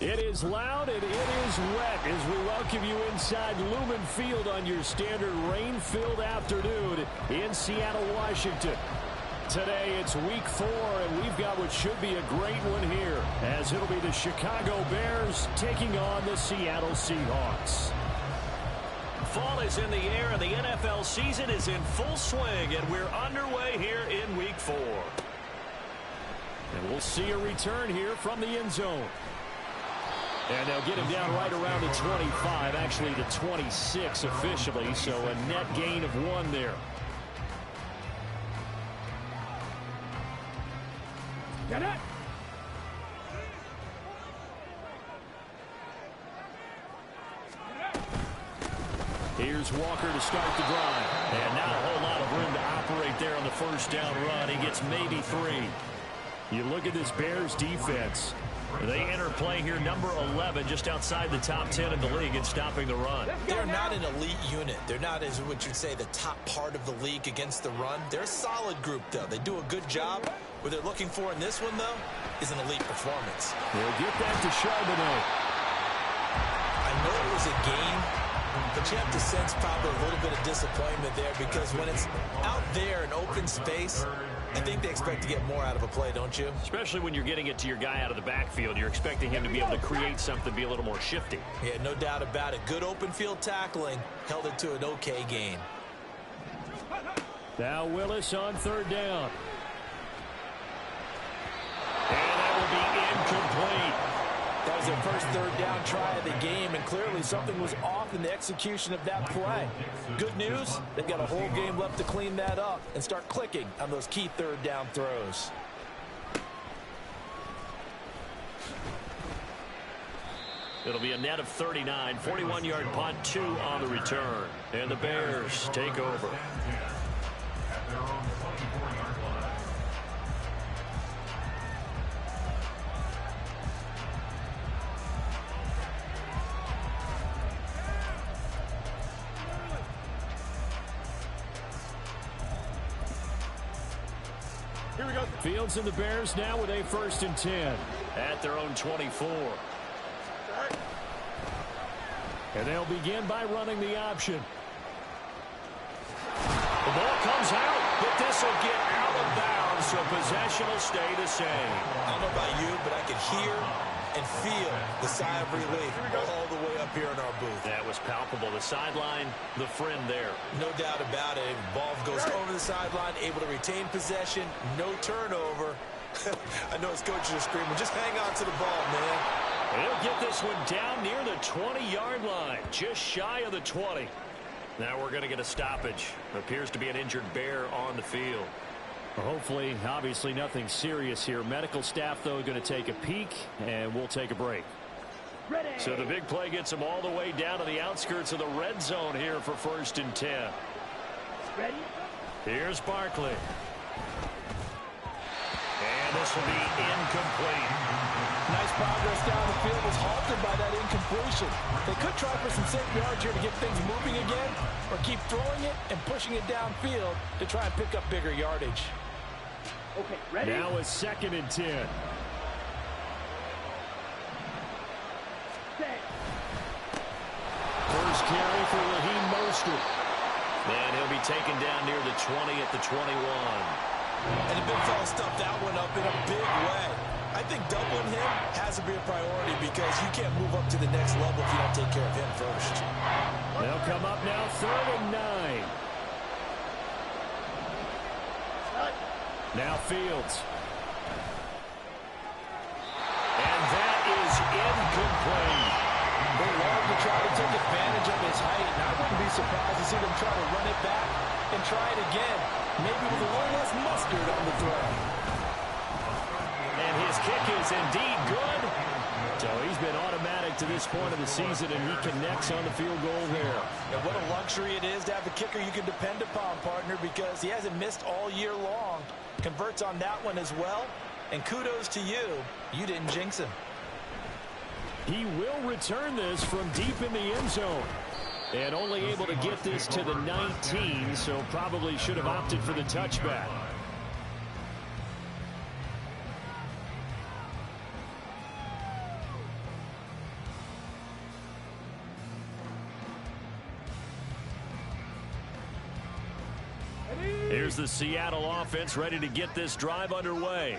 It is loud and it is wet as we welcome you inside Lumen Field on your standard rain-filled afternoon in Seattle, Washington. Today it's week 4, and we've got what should be a great one here, as it'll be the Chicago Bears taking on the Seattle Seahawks. Fall is in the air, and the NFL season is in full swing, and we're underway here in week 4. And we'll see a return here from the end zone. And they'll get him down right around the 25, actually the 26 officially, so a net gain of 1 there. Get it! Here's Walker to start the drive. And not a whole lot of room to operate there on the first down run. He gets maybe 3. You look at this Bears defense. They enter play here number 11, just outside the top 10 in the league in stopping the run. They're not an elite unit. They're not, as what you'd say, the top part of the league against the run. They're a solid group, though. They do a good job. What they're looking for in this one, though, is an elite performance. They'll get that to Charbonnet. I know it was a game, but you have to sense probably a little bit of disappointment there, because when it's out there in open space, I think they expect to get more out of a play, don't you? Especially when you're getting it to your guy out of the backfield. You're expecting him to be able to create something, be a little more shifty. Yeah, no doubt about it. Good open field tackling held it to an okay gain. Now Willis on third down. And that will be incomplete. That was their first third down try of the game, and clearly something was off in the execution of that play. Good news, they've got a whole game left to clean that up and start clicking on those key third down throws. It'll be a net of 39, 41-yard punt, 2 on the return. And the Bears take over. Here we go. Fields and the Bears now with a 1st and 10. At their own 24. And they'll begin by running the option. The ball comes out, but this will get out of bounds, so possession will stay the same. I don't know about you, but I can hear and feel the sigh of relief all the way up here in our booth. That was palpable. The sideline, the friend there. No doubt about it. Ball goes over the sideline, able to retain possession, no turnover. I know his coaches are screaming, just hang on to the ball, man. He'll get this one down near the 20-yard line, just shy of the 20. Now we're going to get a stoppage. Appears to be an injured Bear on the field. Hopefully, obviously nothing serious here. Medical staff, though, going to take a peek, and we'll take a break. Ready. So the big play gets them all the way down to the outskirts of the red zone here for 1st and 10. Ready? Here's Barkley. And this will be incomplete. Nice progress down the field was halted by that incompletion. They could try for some safe yards here to get things moving again, or keep throwing it and pushing it downfield to try and pick up bigger yardage. Okay, ready? Now a 2nd and 10. First carry for Raheem Mostert. And he'll be taken down near the 20 at the 21. And the big fella stuffed that one up in a big way. I think doubling him has to be a priority, because you can't move up to the next level if you don't take care of him first. They'll come up now 3rd and 9. Now Fields. And that is incomplete. They love to try to take advantage of his height, and I wouldn't be surprised to see them try to run it back and try it again, maybe with a little less mustard on the throw. And his kick is indeed good. So he's been automatic to this point of the season, and he connects on the field goal there. And what a luxury it is to have a kicker you can depend upon, partner, because he hasn't missed all year long. Converts on that one as well, and kudos to you. You didn't jinx him. He will return this from deep in the end zone. And only able to get this to the 19, so probably should have opted for the touchback. here's the Seattle offense ready to get this drive underway.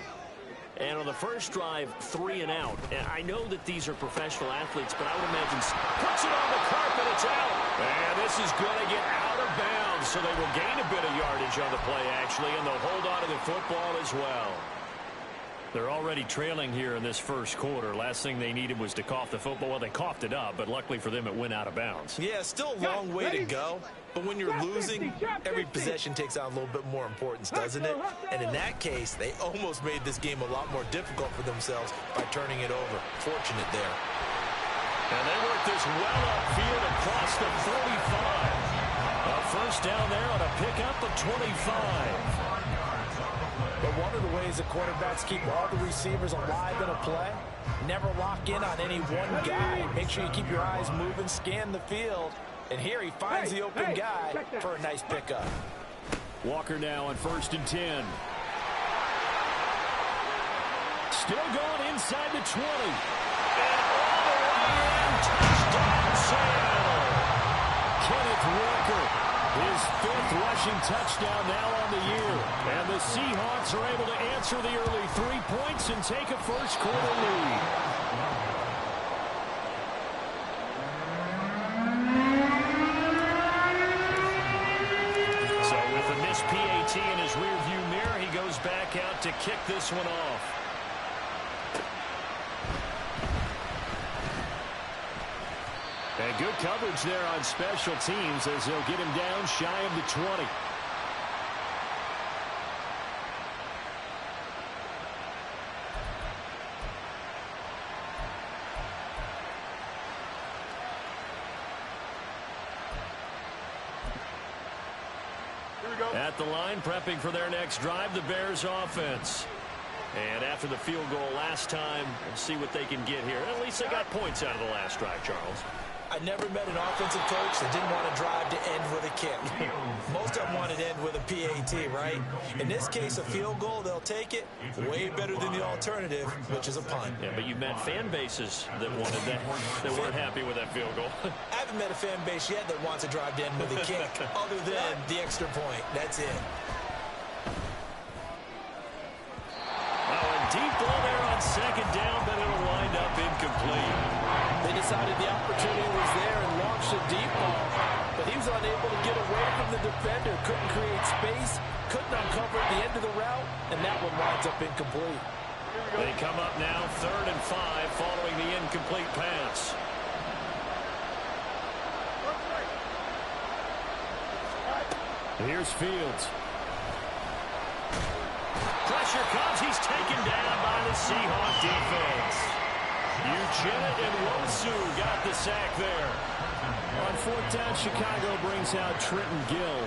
And on the first drive, 3 and out. And I know that these are professional athletes, but I would imagine puts it on the carpet, it's out. And this is going to get out of bounds, so they will gain a bit of yardage on the play, actually, and they'll hold on to the football as well. They're already trailing here in this first quarter. Last thing they needed was to cough the football. Well, they coughed it up, but luckily for them, it went out of bounds. Yeah, still a long way to go. But when you're losing, every possession takes on a little bit more importance, doesn't it? And in that case, they almost made this game a lot more difficult for themselves by turning it over. Fortunate there. And they work this well upfield across the 45. A first down there on a pickup of 25. But one of the ways that quarterbacks keep all the receivers alive in a play, never lock in on any one guy. Make sure you keep your eyes moving, scan the field. And here he finds the open guy for a nice pickup. Walker now on 1st and 10. Still going inside the 20. And all the way in, touchdown Seattle. Kenneth Walker, his 5th rushing touchdown now on the year. And the Seahawks are able to answer the early 3 points and take a first quarter lead. So with the missed PAT in his rearview mirror, he goes back out to kick this one off. And good coverage there on special teams as they'll get him down shy of the 20. At the line, prepping for their next drive, the Bears offense. And after the field goal last time, we'll see what they can get here. At least they got points out of the last drive, Charles. I never met an offensive coach that didn't want to drive to end with a kick. Most of them wanted to end with a PAT, right? In this case, a field goal, they'll take it. Way better than the alternative, which is a punt. Yeah, but you've met fan bases that wanted that, that weren't happy with that field goal. I haven't met a fan base yet that wants to drive to end with a kick, other than the extra point. That's it. Deep ball there on 2nd down, but it'll wind up incomplete. They decided the opportunity was there and launched a deep ball, but he was unable to get away from the defender, couldn't create space, couldn't uncover the end of the route, and that one winds up incomplete. They come up now 3rd and 5 following the incomplete pass. Here's Fields. Pressure comes. He's taken down by the Seahawk defense. Uchenna and Wosu got the sack there. On 4th down, Chicago brings out Trenton Gill.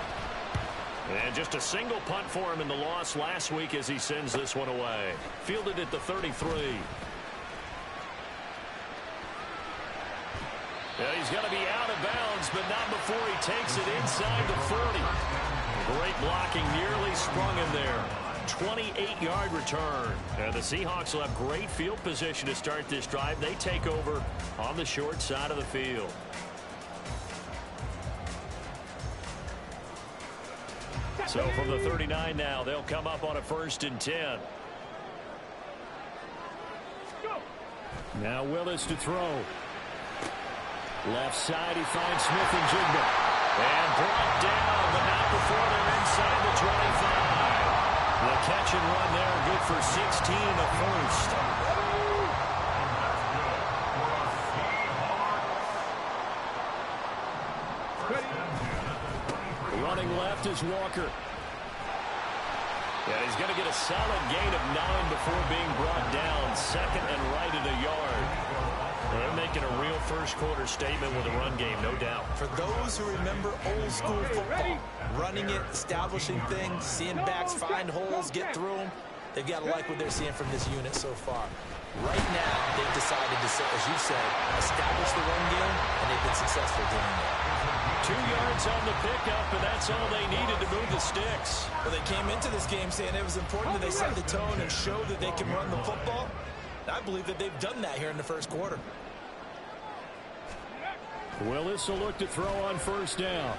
And just a single punt for him in the loss last week as he sends this one away. Fielded at the 33. Yeah, he's going to be out of bounds, but not before he takes it inside the 40. Great blocking, nearly sprung him there. 28-yard return. And the Seahawks will have great field position to start this drive. They take over on the short side of the field. So from the 39 now, they'll come up on a 1st and 10. Now Willis to throw. Left side, he finds Smith-Njigba. And brought down, but not before they're inside the 25. The catch and run there, good for 16 in the first. Running left is Walker. Yeah, he's going to get a solid gain of 9 before being brought down. 2nd and right at a yard. They're making a real first quarter statement with a run game, no doubt. For those who remember old school football, running it, establishing things, seeing backs find holes, get through them, they've got to like what they're seeing from this unit so far. Right now, they've decided to, as you said, establish the run game, and they've been successful doing that. 2 yards on the pickup, and that's all they needed to move the sticks. Well, they came into this game saying it was important that they set the tone and show that they can run the football. I believe that they've done that here in the first quarter. Willis will look to throw on 1st down.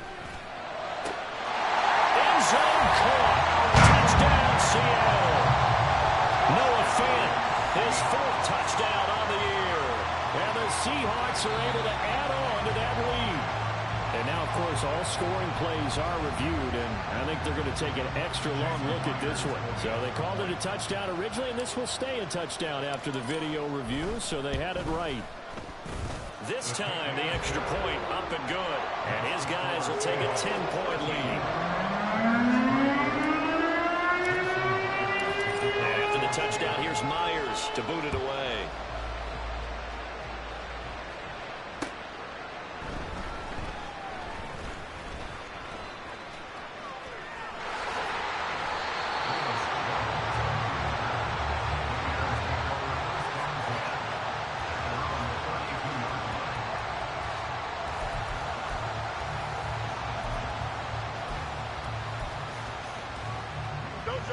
End zone caught. Touchdown, Seattle. Noah Fant, his 4th touchdown on the year. And the Seahawks are able to add on to that lead. And now, of course, all scoring plays are reviewed, and I think they're going to take an extra long look at this one. So they called it a touchdown originally, and this will stay a touchdown after the video review, so they had it right. This time, the extra point up and good. And his guys will take a 10-point lead. And after the touchdown, here's Myers to boot it away.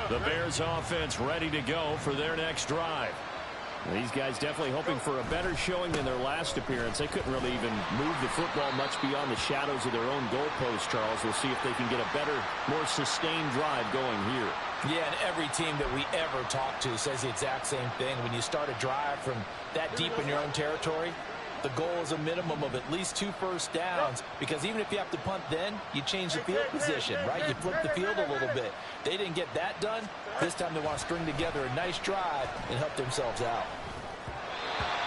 The Bears offense ready to go for their next drive. These guys definitely hoping for a better showing than their last appearance. They couldn't really even move the football much beyond the shadows of their own goalpost, Charles. We'll see if they can get a better, more sustained drive going here. Yeah, and every team that we ever talk to says the exact same thing. When you start a drive from that deep in your own territory, the goal is a minimum of at least 2 first downs, because even if you have to punt then, you change the field position, right? You flip the field a little bit. They didn't get that done. This time they want to string together a nice drive and help themselves out.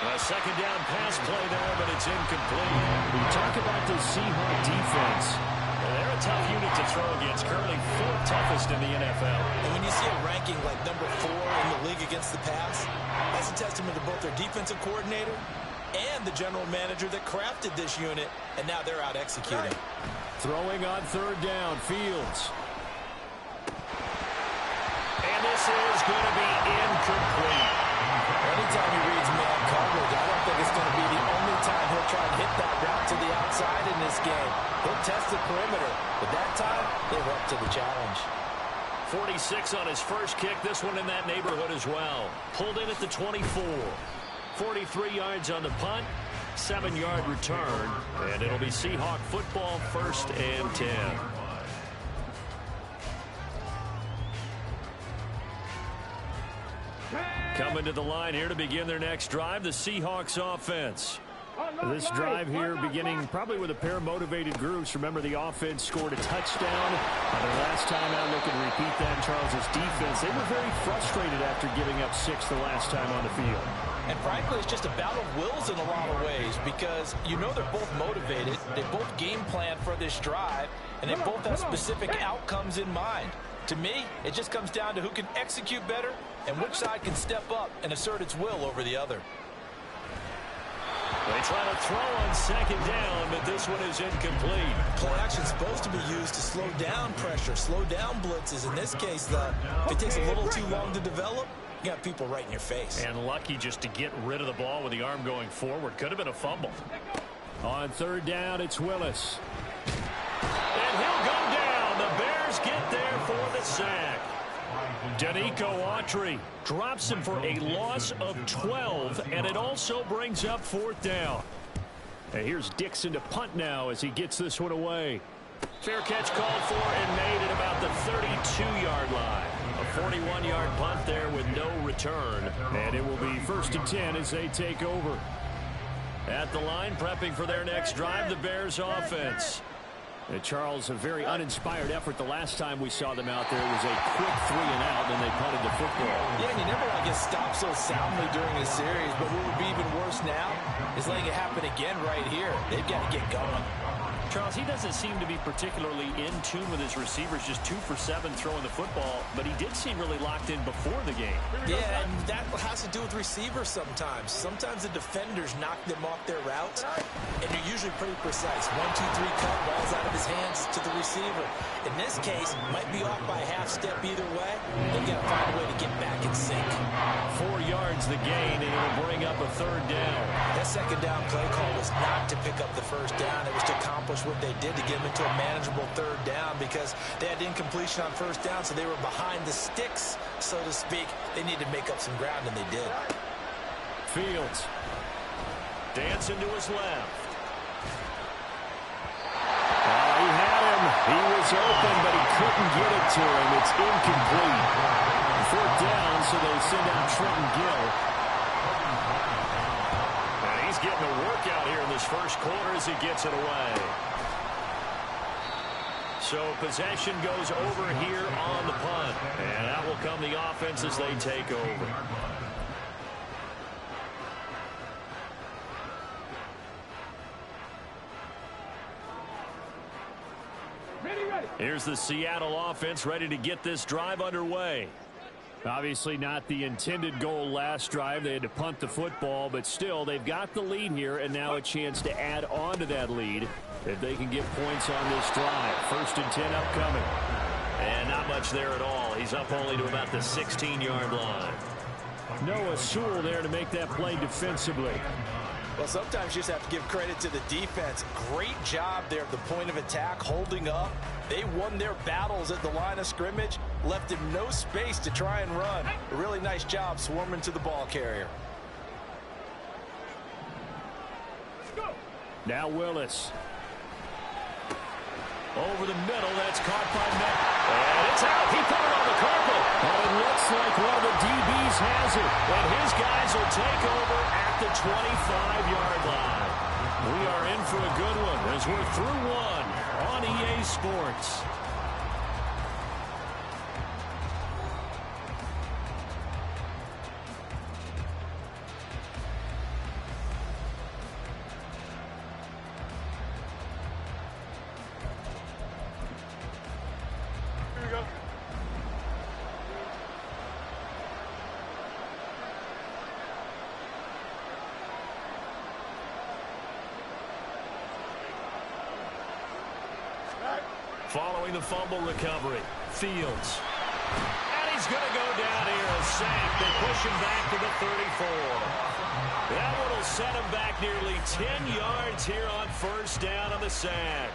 A second down pass play there, but it's incomplete. We talk about the Seahawks defense. They're a tough unit to throw against, currently 4th toughest in the NFL. And when you see a ranking like number 4 in the league against the pass, that's a testament to both their defensive coordinator and the general manager that crafted this unit, and now they're out executing. Throwing on 3rd down, Fields. And this is going to be incomplete. Anytime he reads man coverage, I don't think it's going to be the only time he'll try and hit that route to the outside in this game. He'll test the perimeter, but that time, they were up to the challenge. 46 on his first kick, this one in that neighborhood as well. Pulled in at the 24. 43 yards on the punt, 7-yard return, and it'll be Seahawk football, 1st and 10. Coming to the line here to begin their next drive, the Seahawks offense. This drive here beginning probably with a pair of motivated groups. Remember, the offense scored a touchdown. Their last time out, looking to repeat that in Charles's defense. They were very frustrated after giving up 6 the last time on the field. And frankly, it's just a battle of wills in a lot of ways, because you know they're both motivated. They both game plan for this drive, and they both have specific outcomes in mind. To me, it just comes down to who can execute better and which side can step up and assert its will over the other. They try to throw on 2nd down, but this one is incomplete. Play action is supposed to be used to slow down pressure, slow down blitzes. In this case, though, if it takes a little too long to develop, you got people right in your face. And lucky just to get rid of the ball with the arm going forward. Could have been a fumble. On 3rd down, it's Willis. And he'll go down. The Bears get there for the sack. Danico Autry drops him for a loss of 12, and it also brings up 4th down. And here's Dixon to punt now as he gets this one away. Fair catch called for and made at about the 32-yard line. A 41-yard punt there with no return. And it will be 1st and 10 as they take over. At the line, prepping for their next drive, the Bears offense. Charles, a very uninspired effort. The last time we saw them out there was a quick 3 and out, and they punted the football. Yeah, and you never want to get stopped so soundly during a series, but what would be even worse now is letting it happen again right here. They've got to get going. Charles, he doesn't seem to be particularly in tune with his receivers, just 2 for 7 throwing the football, but he did seem really locked in before the game. Yeah, and that has to do with receivers sometimes. Sometimes the defenders knock them off their routes, and you're usually pretty precise. 1, 2, 3 cut, ball's out of his hands to the receiver. In this case, might be off by a half step either way. They've got to find a way to get back in sync. 4 yards the gain, and it'll bring up a 3rd down. That 2nd down play call was not to pick up the 1st down. It was to accomplish what they did to get them into a manageable 3rd down, because they had incompletion on 1st down, so they were behind the sticks, so to speak. They needed to make up some ground, and they did. Fields dancing to his left. He had him. He was open, but he couldn't get it to him. It's incomplete. 4th down, so they send out Trenton Gill. And he's getting a workout here in this first quarter as he gets it away. So possession goes over here on the punt. And out will come the offense as they take over. Here's the Seattle offense ready to get this drive underway. Obviously not the intended goal last drive. They had to punt the football, but still they've got the lead here, and now a chance to add on to that lead if they can get points on this drive. 1st and 10 upcoming. And not much there at all. He's up only to about the 16-yard line. Noah Sewell there to make that play defensively. Well, sometimes you just have to give credit to the defense. Great job there at the point of attack, holding up. They won their battles at the line of scrimmage, left him no space to try and run. A really nice job swarming to the ball carrier. Now Willis. Over the middle, that's caught by Matt. And it's out. He put it on the carpet. And it looks like one of the DBs has it. And his guys will take over at the 25-yard line. We are in for a good one as we're through one on EA Sports. Following the fumble recovery, Fields. And he's going to go down here, a sack. They push him back to the 34. That one will set him back nearly 10 yards here on 1st down on the sack.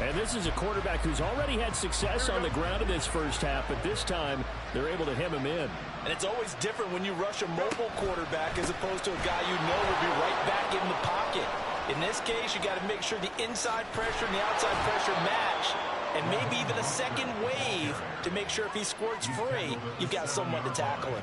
And this is a quarterback who's already had success on the ground in this first half, but this time they're able to hem him in. And it's always different when you rush a mobile quarterback as opposed to a guy you know will be right back in the pocket. In this case, you got to make sure the inside pressure and the outside pressure match, and maybe even a second wave to make sure if he squirts free, you've got someone to tackle him.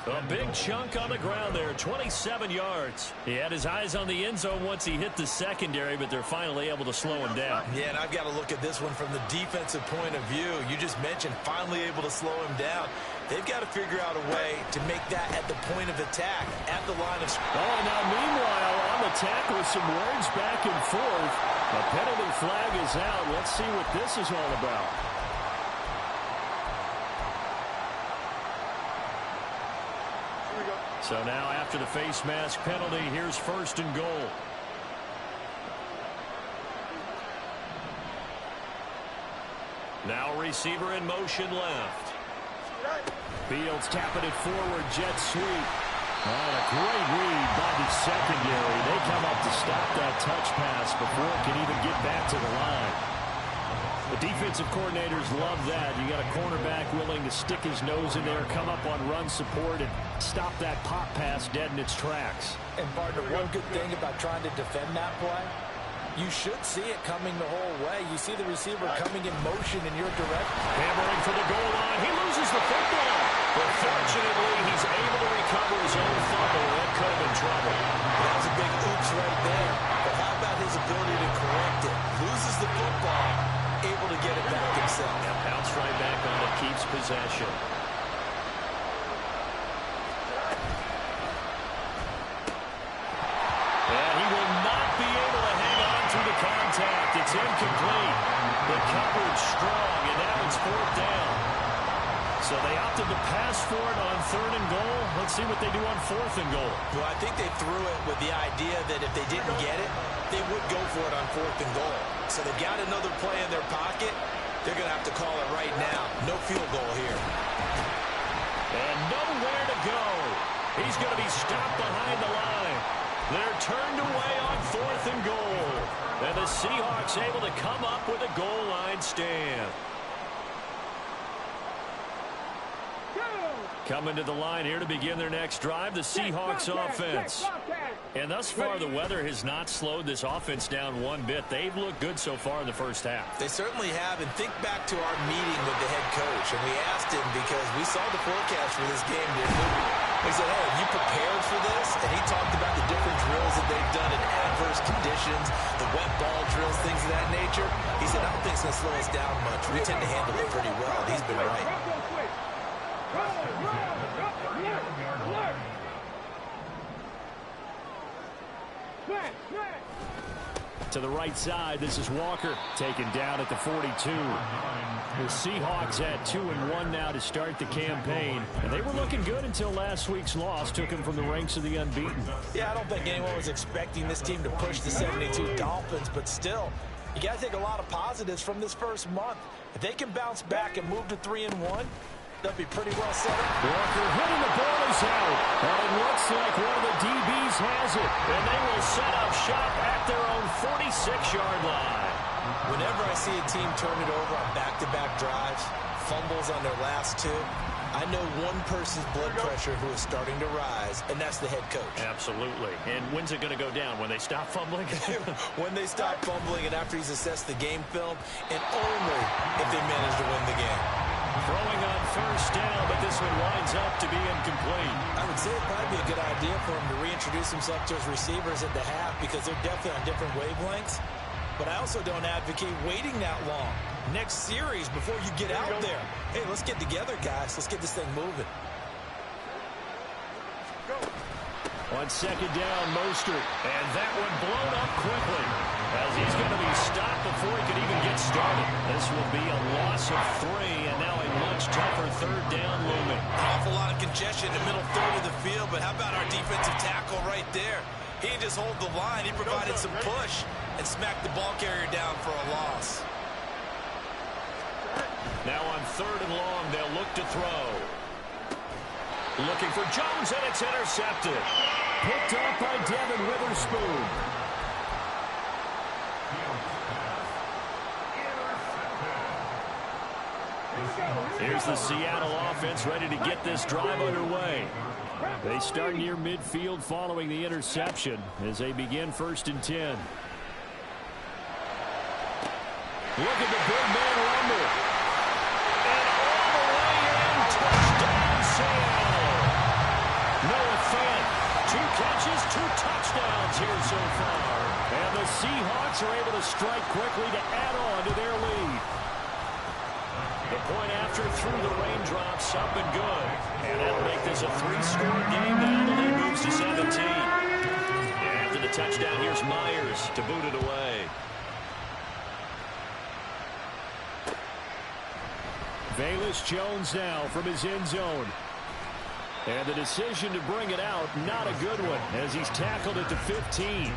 A big chunk on the ground there, 27 yards. He had his eyes on the end zone once he hit the secondary, but they're finally able to slow him down. Yeah, and I've got to look at this one from the defensive point of view. You just mentioned finally able to slow him down. They've got to figure out a way to make that at the point of attack, at the line of scrimmage. Oh, now meanwhile, on the tackle, some words back and forth. A penalty flag is out. Let's see what this is all about. So now after the face mask penalty, here's 1st and goal. Now receiver in motion left. Fields tapping it forward, jet sweep. And a great read by the secondary. They come up to stop that touch pass before it can even get back to the line. The defensive coordinators love that. You got a cornerback willing to stick his nose in there, come up on run support, and stop that pop pass dead in its tracks. And, partner, one good thing about trying to defend that play, you should see it coming the whole way. You see the receiver coming in motion in your direction. Hammering for the goal line. He loses the football. But fortunately, he's able to recover his own fumble and could have been trouble. That was a big oops right there. But how about his ability to correct it? Loses the football, able to get it back himself. And pounced right back on it, keeps possession. And he will not be able to hang on to the contact. It's incomplete. The coverage strong, and now it's 4th down. So they opted to pass for it on 3rd and goal. Let's see what they do on 4th and goal. Well, I think they threw it with the idea that if they didn't get it, they would go for it on 4th and goal. So they've got another play in their pocket. They're going to have to call it right now. No field goal here. And nowhere to go. He's going to be stopped behind the line. They're turned away on 4th and goal. And the Seahawks able to come up with a goal line stand. Coming to the line here to begin their next drive, the Seahawks offense. And thus far, the weather has not slowed this offense down one bit. They've looked good so far in the first half. They certainly have. And think back to our meeting with the head coach. And we asked him because we saw the forecast for this game. We said, hey, have you prepared for this? And he talked about the different drills that they've done in adverse conditions, the wet ball drills, things of that nature. He said, I don't think it's going to slow us down much. We tend to handle it pretty well. He's been right. To the right side, this is Walker taken down at the 42. The Seahawks at 2-1 now to start the campaign. And they were looking good until last week's loss took them from the ranks of the unbeaten. Yeah, I don't think anyone was expecting this team to push the 72 Dolphins, but still, you got to take a lot of positives from this first month. If they can bounce back and move to 3-1, they'll be pretty well set up. Walker hitting the ball is out. And it looks like one of the DBs has it. And they will set up shop at their own 46-yard line. Whenever I see a team turn it over on back-to-back drives, fumbles on their last two, I know one person's blood pressure who is starting to rise, and that's the head coach. Absolutely. And when's it going to go down? When they stop fumbling? When they stop fumbling and after he's assessed the game film, and only if they manage to win the game. Throwing on first down, but this one winds up to be incomplete. I would say it'd probably be a good idea for him to reintroduce himself to his receivers at the half because they're definitely on different wavelengths. But I also don't advocate waiting that long. Next series before you get out there. Hey, let's get together, guys. Let's get this thing moving. On second down, Mostert. And that one blown up quickly as he's going to be stopped before he could even get started. This will be a loss of 3 and now a much tougher third down looming. An awful lot of congestion in the middle third of the field, but how about our defensive tackle right there? He didn't just hold the line. He provided some push and smacked the ball carrier down for a loss. Now on third and long, they'll look to throw. Looking for Jones, and it's intercepted. Picked up by Devin Witherspoon. Here's the Seattle offense ready to get this drive underway. They start near midfield following the interception as they begin 1st and 10. Look at the big man rumble. And all the way in, touchdown Seattle. Noah Fant, 2 catches, 2 touchdowns here so far. And the Seahawks are able to strike quickly to add on to their lead. The point after through the raindrops, up and good. And that'll make this a 3-score game now. The lead moves to 17. And after the touchdown, here's Myers to boot it away. Velus Jones now from his end zone. And the decision to bring it out, not a good one, as he's tackled at the 15.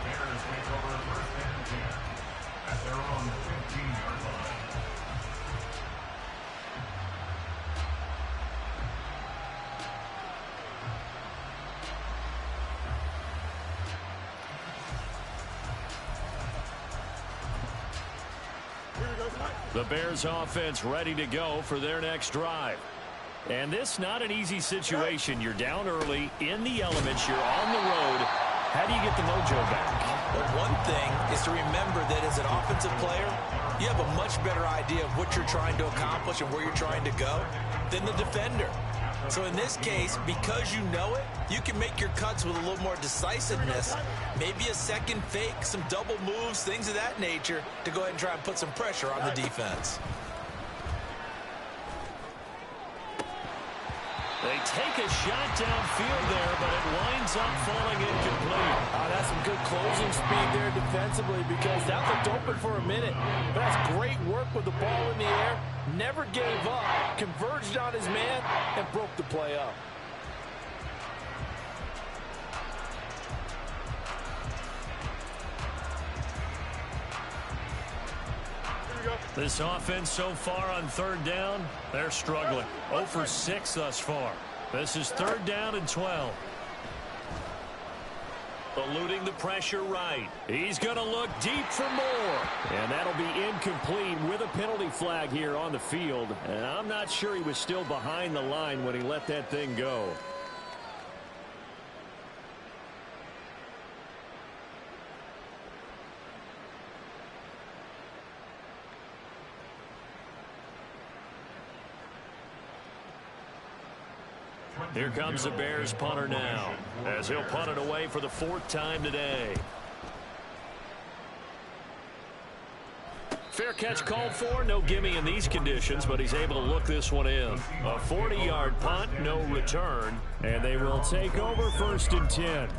The Bears offense ready to go for their next drive. And this not an easy situation. You're down early, in the elements, you're on the road. How do you get the mojo back? Well, one thing is to remember that as an offensive player, you have a much better idea of what you're trying to accomplish and where you're trying to go than the defender. So in this case, because you know it, you can make your cuts with a little more decisiveness. Maybe a second fake, some double moves, things of that nature to go ahead and try and put some pressure on the defense. They take a shot downfield there, but it winds up falling incomplete. That's some good closing speed there defensively because that looked open for a minute. But that's great work with the ball in the air. Never gave up, converged on his man, and broke the play up. This offense so far on third down, they're struggling. 0 for 6 thus far. This is 3rd down and 12. Eluding the pressure right. He's going to look deep for more. And that'll be incomplete with a penalty flag here on the field. And I'm not sure he was still behind the line when he let that thing go. Here comes the Bears punter now, as he'll punt it away for the 4th time today. Fair catch called for. No gimme in these conditions, but he's able to look this one in. A 40-yard punt, no return. And they will take over 1st and 10.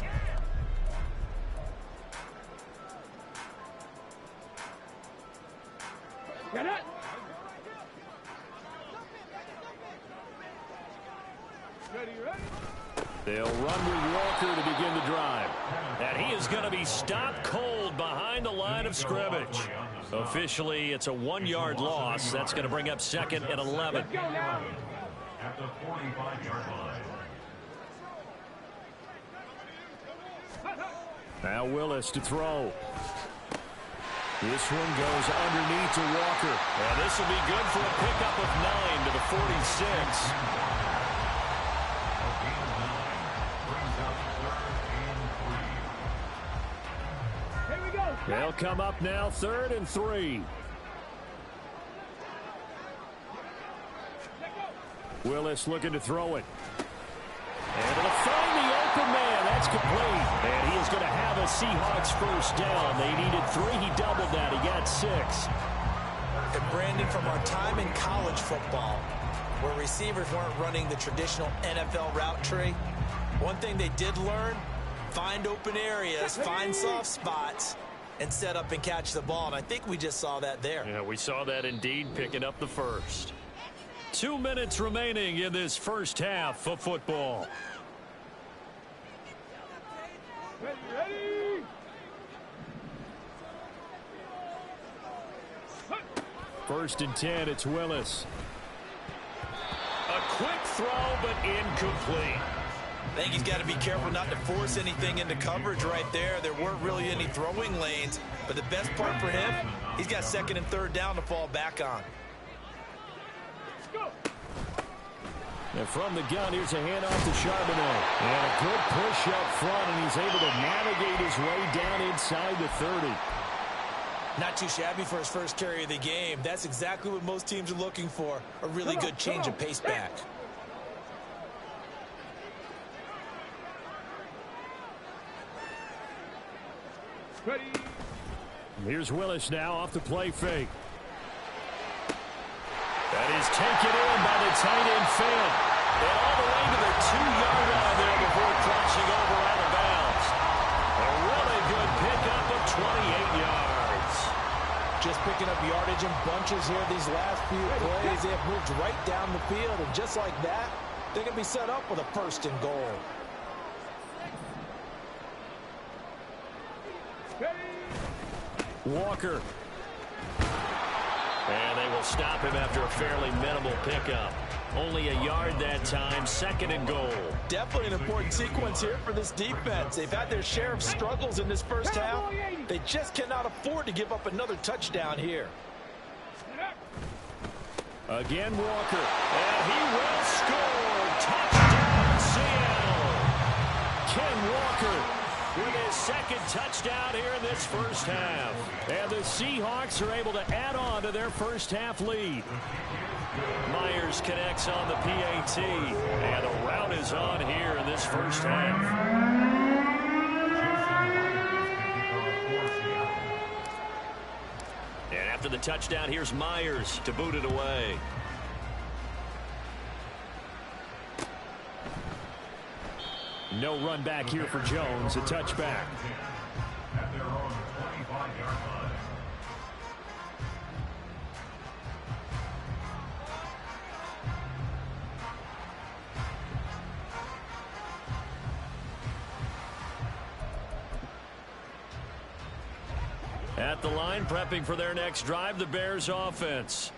Get it! They'll run with Walker to begin the drive. And he is going to be stopped cold behind the line of scrimmage. Officially, it's a 1-yard loss. That's going to bring up 2nd and 11. Let's go now. At the 45-yard line. Now Willis to throw. This one goes underneath to Walker. And this will be good for a pickup of 9 to the 46. They'll come up now 3rd and 3. Willis looking to throw it. And it'll find the open man. That's complete. And he is going to have a Seahawks 1st down. They needed 3. He doubled that. He got 6. And Brandon, from our time in college football, where receivers weren't running the traditional NFL route tree, one thing they did learn, find open areas, find soft spots, and set up and catch the ball. And I think we just saw that there. Yeah, we saw that indeed, picking up the 1st. 2 minutes remaining in this 1st half of football. Ready. 1st and 10, it's Willis. A quick throw, but incomplete. I think he's got to be careful not to force anything into coverage right there. There weren't really any throwing lanes, but the best part for him, he's got 2nd and 3rd down to fall back on. And from the gun, here's a handoff to Charbonnet. And a good push up front, and he's able to navigate his way down inside the 30. Not too shabby for his first carry of the game. That's exactly what most teams are looking for, a really good change of pace back. Ready. Here's Willis now off the play fake. That is taken in by the tight end Fant. And all the way to the 2-yard line there before crossing over out of bounds. A really good pickup of 28 yards. Just picking up yardage in bunches here these last few plays. They have moved right down the field, and just like that, they're going to be set up with a 1st and goal. Walker. And they will stop him after a fairly minimal pickup. Only a yard that time, 2nd and goal. Definitely an important sequence here for this defense. They've had their share of struggles in this 1st half. They just cannot afford to give up another touchdown here. Again, Walker. And he will score. Touchdown, Seattle. Ken Walker with his 2nd touchdown here in this 1st half. And the Seahawks are able to add on to their 1st half lead. Myers connects on the PAT. And the route is on here in this 1st half. And after the touchdown, here's Myers to boot it away. No run back here for Jones. A touchback. At their own 25-yard line. At the line, prepping for their next drive, the Bears offense.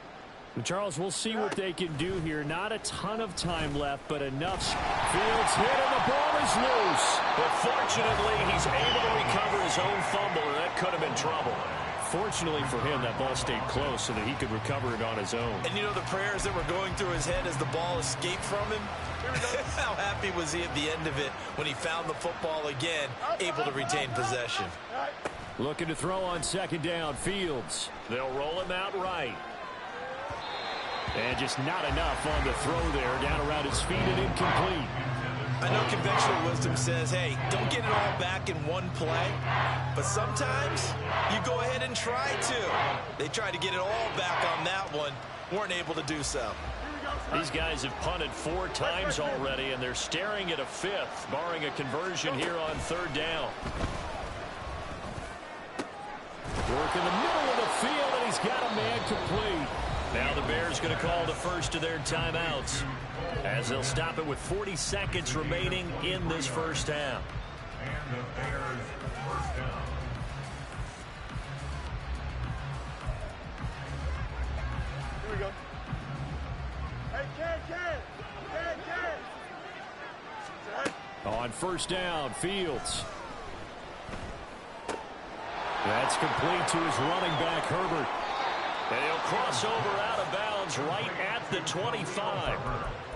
Charles, we'll see what they can do here. Not a ton of time left, but enough. Fields hit and the ball is loose. But fortunately, he's able to recover his own fumble, and that could have been trouble. Fortunately for him, that ball stayed close so that he could recover it on his own. And you know the prayers that were going through his head as the ball escaped from him? How happy was he at the end of it when he found the football again, able to retain possession? Looking to throw on second down. Fields. They'll roll him out right. And just not enough on the throw there. Down around his feet and incomplete. I know conventional wisdom says, hey, don't get it all back in one play. But sometimes you go ahead and try to. They tried to get it all back on that one. Weren't able to do so. These guys have punted 4 times already, and they're staring at a 5th, barring a conversion here on third down. Work in the middle of the field, and he's got a man complete. Now the Bears going to call the first of their timeouts, as they'll stop it with 40 seconds remaining in this first half. And the Bears first down. Here we go. Hey, Ken. On first down, Fields. That's complete to his running back, Herbert. And he'll cross over out of bounds right at the 25.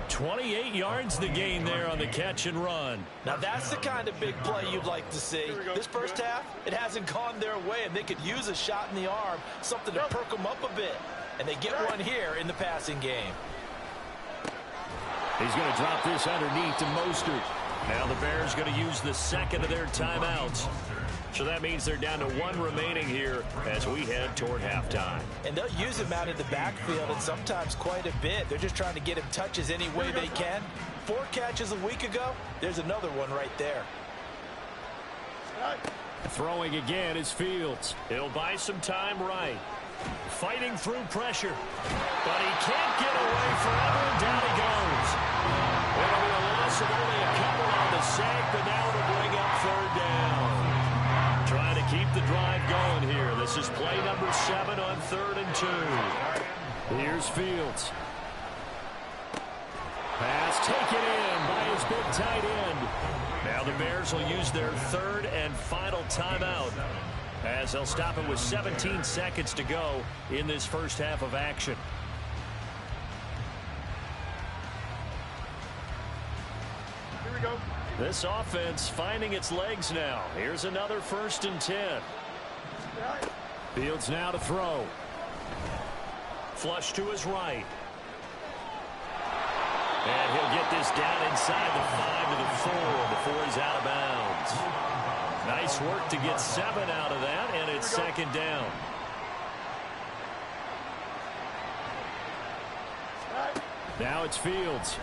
28 yards the gain there on the catch and run. Now that's the kind of big play you'd like to see. This first half, it hasn't gone their way, and they could use a shot in the arm, something to perk them up a bit. And they get one here in the passing game. He's going to drop this underneath to Mostert. Now the Bears going to use the second of their timeouts. So that means they're down to 1 remaining here as we head toward halftime. And they'll use him out in the backfield, and sometimes quite a bit. They're just trying to get him touches any way they can. 4 catches a week ago. There's another one right there. Throwing again is Fields. He'll buy some time right. Fighting through pressure. But he can't get away forever, and down he goes. It'll be a loss of only a couple on the sack, but now it'll bring up third down. Trying to keep the drive going here. This is play number 7 on 3rd and 2. Here's Fields. Pass taken in by his big tight end. Now the Bears will use their 3rd and final timeout, as they'll stop it with 17 seconds to go in this first half of action. Here we go. This offense finding its legs now. Here's another 1st and 10. Fields now to throw. Flush to his right. And he'll get this down inside the 5 to the 4 before he's out of bounds. Nice work to get 7 out of that, and it's 2nd down. Now it's Fields.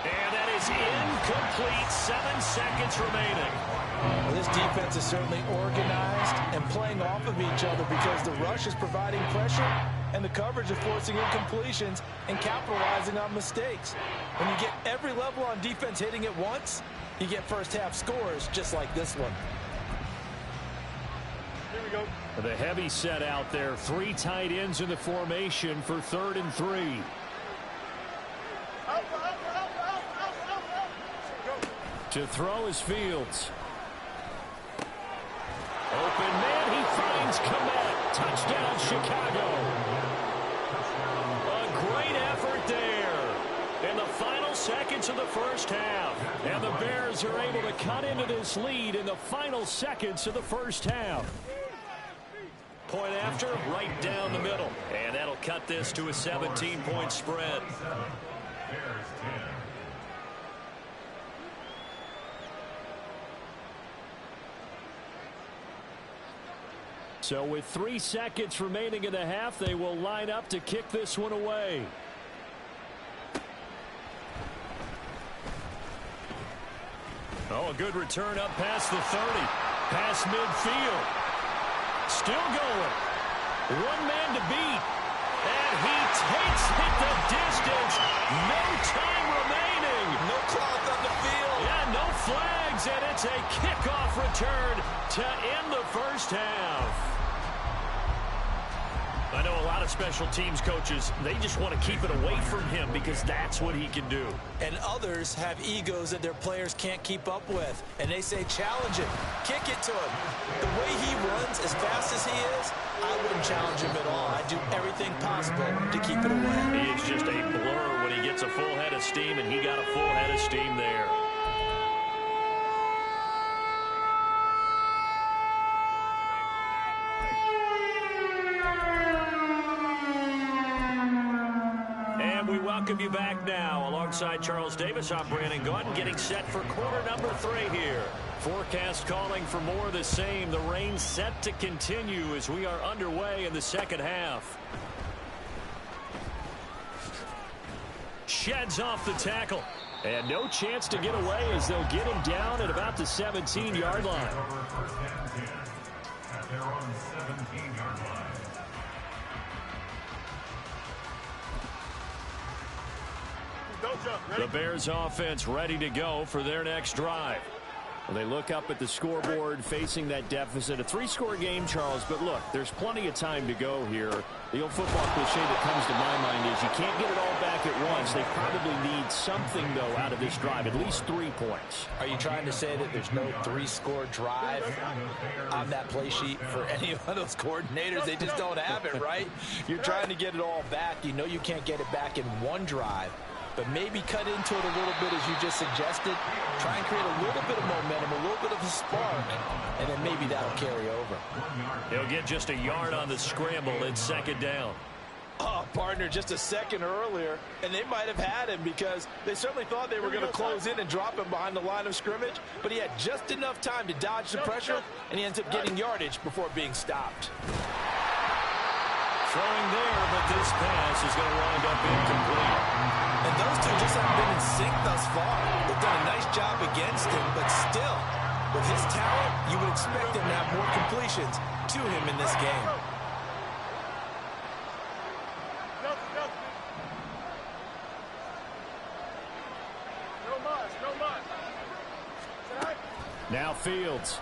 And that is incomplete. 7 seconds remaining. Well, this defense is certainly organized and playing off of each other because the rush is providing pressure and the coverage is forcing incompletions and capitalizing on mistakes. When you get every level on defense hitting at once, you get first half scores just like this one. Here we go. The heavy set out there. 3 tight ends in the formation for 3rd and 3. To throw is Fields. Open man, he finds Komet. Touchdown, Chicago. A great effort there in the final seconds of the first half. And the Bears are able to cut into this lead in the final seconds of the first half. Point after, right down the middle. And that'll cut this to a 17-point spread. Bears 10. So with 3 seconds remaining in the half, they will line up to kick this one away. Oh, a good return up past the 30. Past midfield. Still going. 1 man to beat. And he takes it the distance. No time remaining. No cloth on the field. Yeah, no flags. And it's a kickoff return to end the first half. I know a lot of special teams coaches, they just want to keep it away from him because that's what he can do. And others have egos that their players can't keep up with. And they say, challenge him, kick it to him. The way he runs as fast as he is, I wouldn't challenge him at all. I'd do everything possible to keep it away. He is just a blur when he gets a full head of steam, and he got a full head of steam there. Welcome you back now. Alongside Charles Davis, I'm Brandon Gaudin, getting set for quarter number 3 here. Forecast calling for more of the same. The rain set to continue as we are underway in the second half. Sheds off the tackle. And no chance to get away as they'll get him down at about the 17-yard line. At their own 17-yard line. The Bears offense ready to go for their next drive. Well, they look up at the scoreboard facing that deficit. A 3-score game, Charles, but look, there's plenty of time to go here. The old football cliche that comes to my mind is you can't get it all back at once. They probably need something, though, out of this drive, at least 3 points. Are you trying to say that there's no 3-score drive on that play sheet for any of those coordinators? They just don't have it, right? You're trying to get it all back. You know you can't get it back in one drive. But maybe cut into it a little bit, as you just suggested. Try and create a little bit of momentum, a little bit of a spark, and then maybe that'll carry over. He'll get just a yard on the scramble in second down. Oh, partner, just a second earlier, and they might have had him because they certainly thought they were going to close in and drop him behind the line of scrimmage, but he had just enough time to dodge the pressure, and he ends up getting yardage before being stopped. Throwing there, but this pass is going to wind up incomplete. And those two just haven't been in sync thus far. They've done a nice job against him, but still, with his talent, you would expect him to have more completions to him in this game. Now Fields.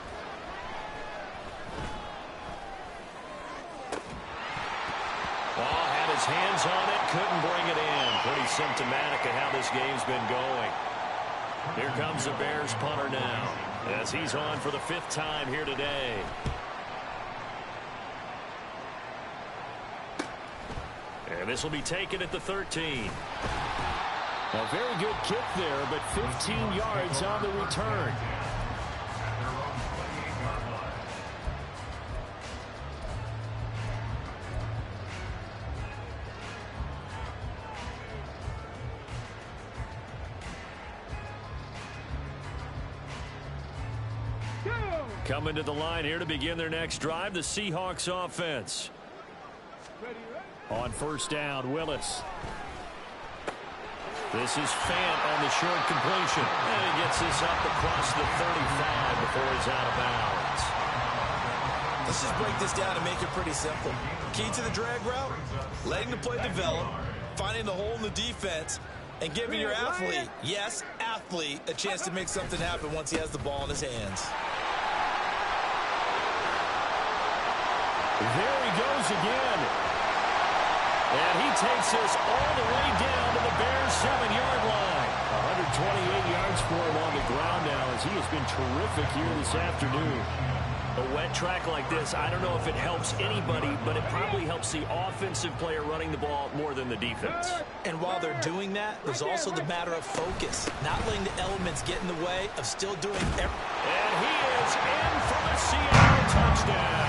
Ball had his hands on it, couldn't bring it in. Pretty symptomatic of how this game's been going. Here comes the Bears punter now, as he's on for the 5th time here today. And this will be taken at the 13. A very good kick there, but 15 yards on the return. Coming to the line here to begin their next drive, the Seahawks offense. On first down, Willis. This is Fant on the short completion. And he gets this up across the 35 before he's out of bounds. Let's just break this down and make it pretty simple. Key to the drag route, letting the play develop, finding the hole in the defense, and giving your athlete, yes, athlete, a chance to make something happen once he has the ball in his hands. There he goes again. And he takes this all the way down to the Bears' 7-yard line. 128 yards for him on the ground now, as he has been terrific here this afternoon. A wet track like this, I don't know if it helps anybody, but it probably helps the offensive player running the ball more than the defense. And while they're doing that, there's also the matter of focus, not letting the elements get in the way of still doing everything. And he is in for the Seattle touchdown.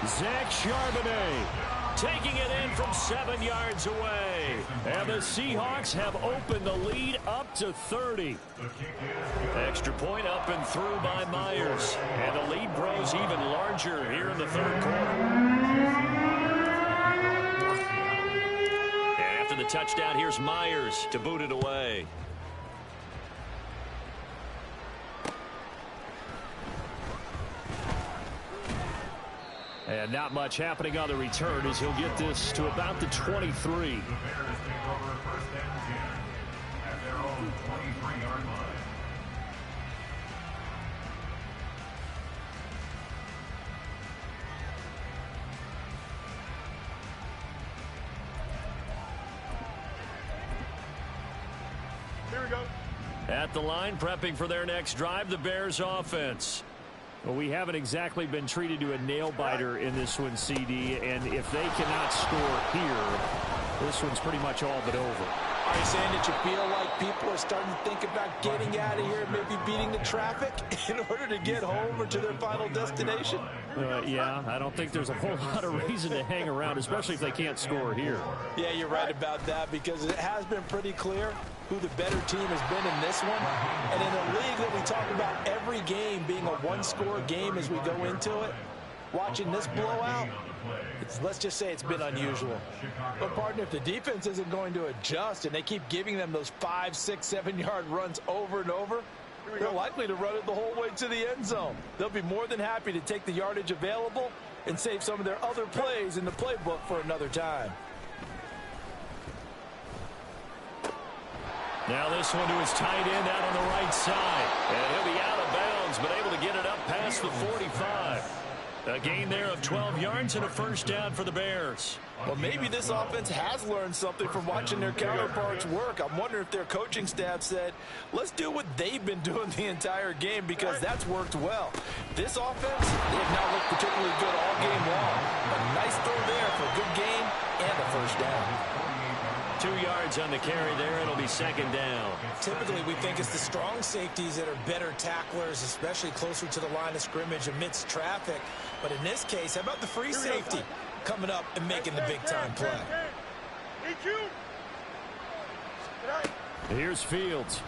Zach Charbonnet taking it in from 7 yards away. And the Seahawks have opened the lead up to 30. Extra point up and through by Myers. And the lead grows even larger here in the 3rd quarter. And after the touchdown, here's Myers to boot it away. And not much happening on the return as he'll get this to about the 23. At the line, prepping for their next drive, the Bears offense. Well, we haven't exactly been treated to a nail-biter in this one, CD, and if they cannot score here, this one's pretty much all but over. Are you saying that you feel like people are starting to think about getting out of here, maybe beating the traffic in order to get home or to their final destination? Yeah, I don't think there's a whole lot of reason to hang around, especially if they can't score here. Yeah, you're right about that, because it has been pretty clear who the better team has been in this one. And in a league that we talk about every game being a one-score game as we go into it, watching this blowout, let's just say it's been unusual. But, partner, if the defense isn't going to adjust and they keep giving them those 5, 6, 7-yard runs over and over, they're likely to run it the whole way to the end zone. They'll be more than happy to take the yardage available and save some of their other plays in the playbook for another time. Now this one to his tight end out on the right side. And he'll be out of bounds, but able to get it up past the 45. A gain there of 12 yards and a first down for the Bears. Well, maybe this offense has learned something from watching their counterparts work. I'm wondering if their coaching staff said, let's do what they've been doing the entire game, because that's worked well. This offense, they have not looked particularly good all game long. A nice throw there for a good gain and a first down. 2 yards on the carry there. It'll be second down. Typically, we think it's the strong safeties that are better tacklers, especially closer to the line of scrimmage amidst traffic. But in this case, how about the free safety coming up and making the big-time play? Here's Fields.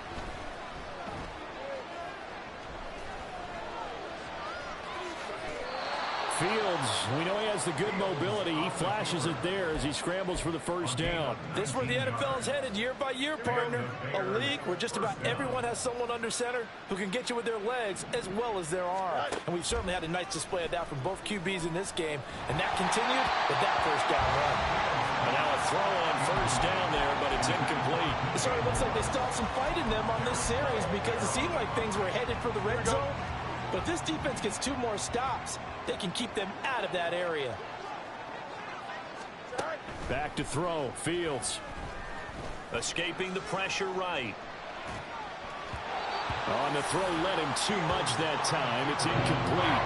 Fields, we know he has the good mobility. He flashes it there as he scrambles for the first down. This is where the NFL is headed year by year, partner. A league where just about everyone has someone under center who can get you with their legs as well as their arm. And we've certainly had a nice display of that from both QBs in this game. And that continued with that first down run. And now a throw on first down there, but it's incomplete. It certainly looks like they still have some fight in them on this series, because it seemed like things were headed for the red zone. But if this defense gets 2 more stops, they can keep them out of that area. Back to throw. Fields. Escaping the pressure right. On the throw, let him too much that time. It's incomplete.